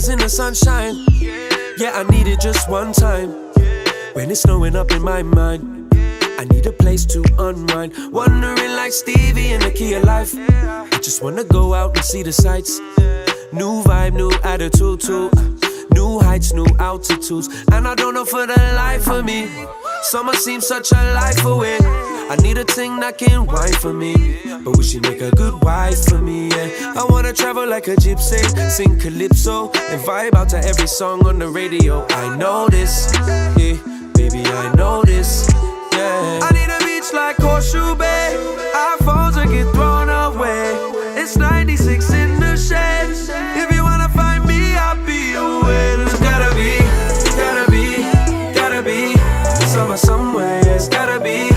umbrellas in the sunshine. Yeah, I need it just one time. When it's snowing up in my mind, I need a place to unwind. Wandering like Stevie in the key of life. I just wanna go out and see the sights. New vibe, new attitude too. New heights, new altitudes. And I don't know for the life of me, summer seems such a life away. I need a thing that can wine for me, but we should make a good wife for me, yeah. I wanna travel like a gypsy, sing calypso, and vibe out to every song on the radio. I know this, yeah, baby, I know this, yeah. I need a beach like Horseshoe Bay. Our phones will get thrown away. It's 96 in the shade. If you wanna find me, I'll be away. There's gotta be summer somewhere. It's gotta be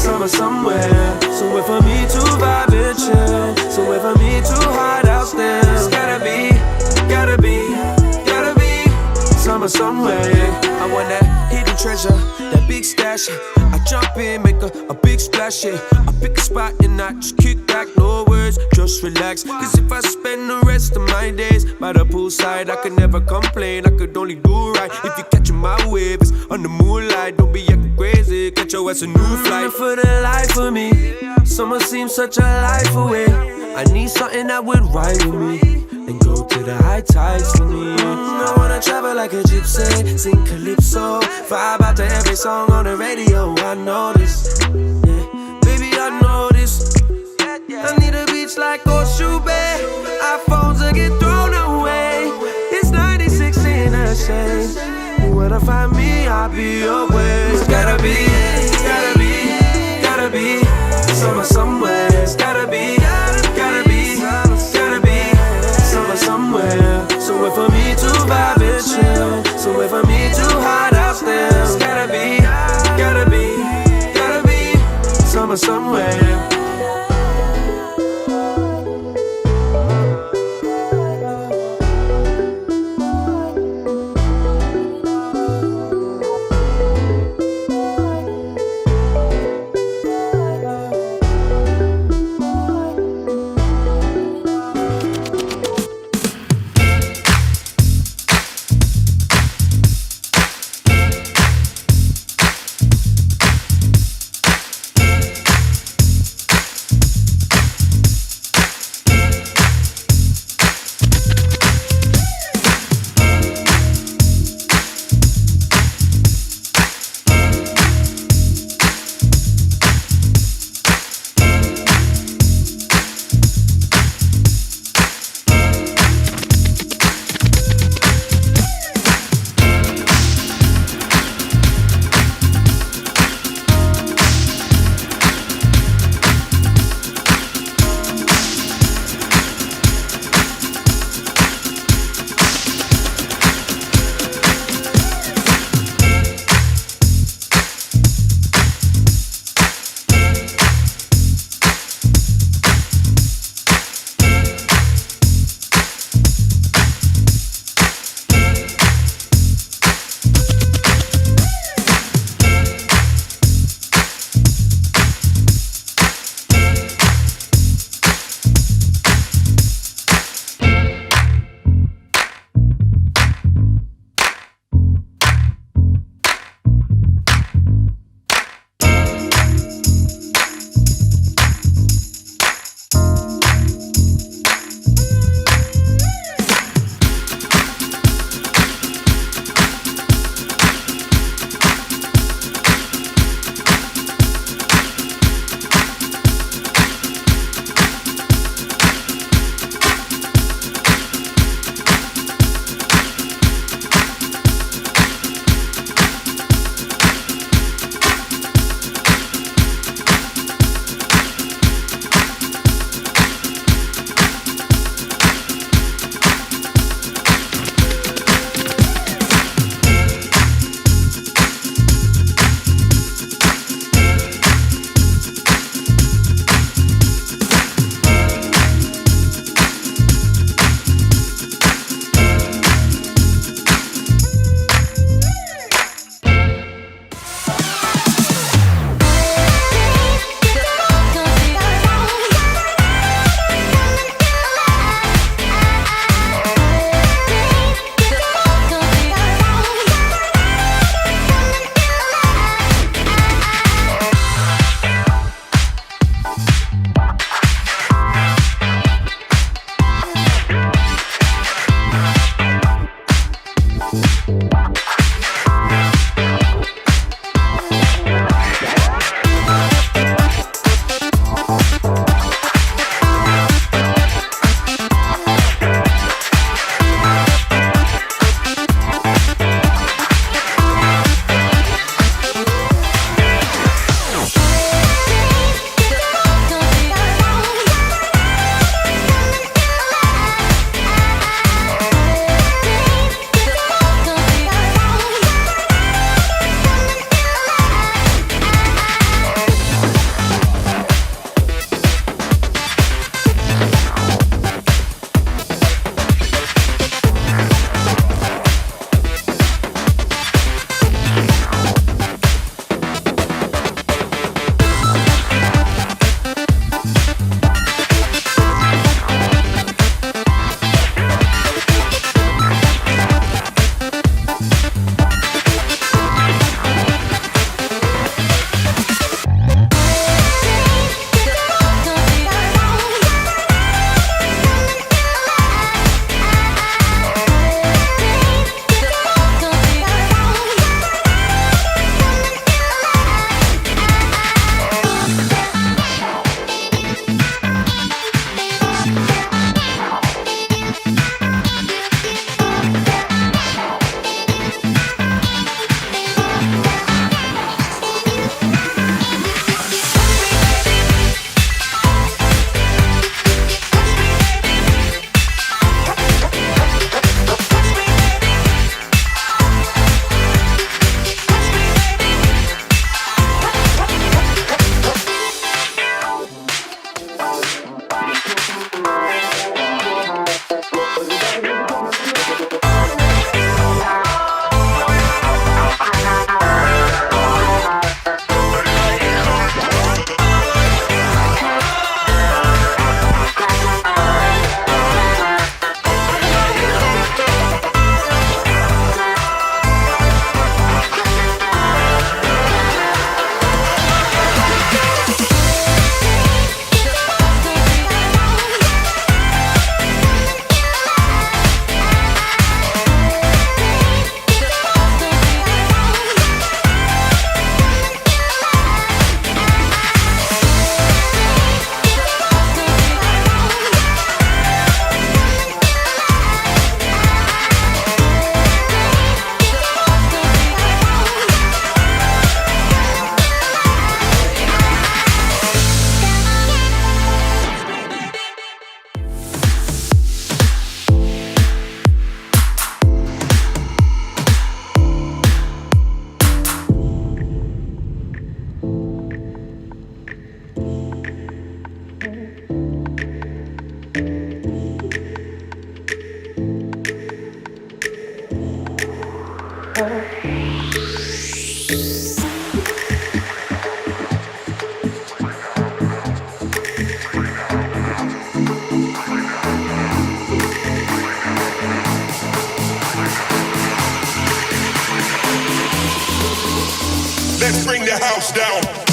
summer somewhere. Somewhere for me to vibe and chill. Somewhere for me to hide out there. It's gotta be summer somewhere. I want that hidden treasure, that big stash. I jump in, make a big splash, yeah. I pick a spot and I just kick back, no words, just relax. Cause if I spend the rest of my days by the poolside, I could never complain, I could only do right. If you're catching my wave, it's on the moonlight. Don't be acting crazy, catch your ass a new flight. For the life of me, summer seems such a life away. I need something that would ride with me and go to the high tides for me. I wanna travel like a gypsy, sing calypso, vibe out to every song on the radio. I know this, yeah, baby, I know this. I need a beach like Horseshoe Bay. Our phones will get thrown away. It's 96 in the shade. When I find me, I'll be away. It's gotta be summer somewhere. It's gotta be summer somewhere. Somewhere for me to vibe and chill. Somewhere for me to hide out there. It's gotta be summer somewhere. let's bring the house down.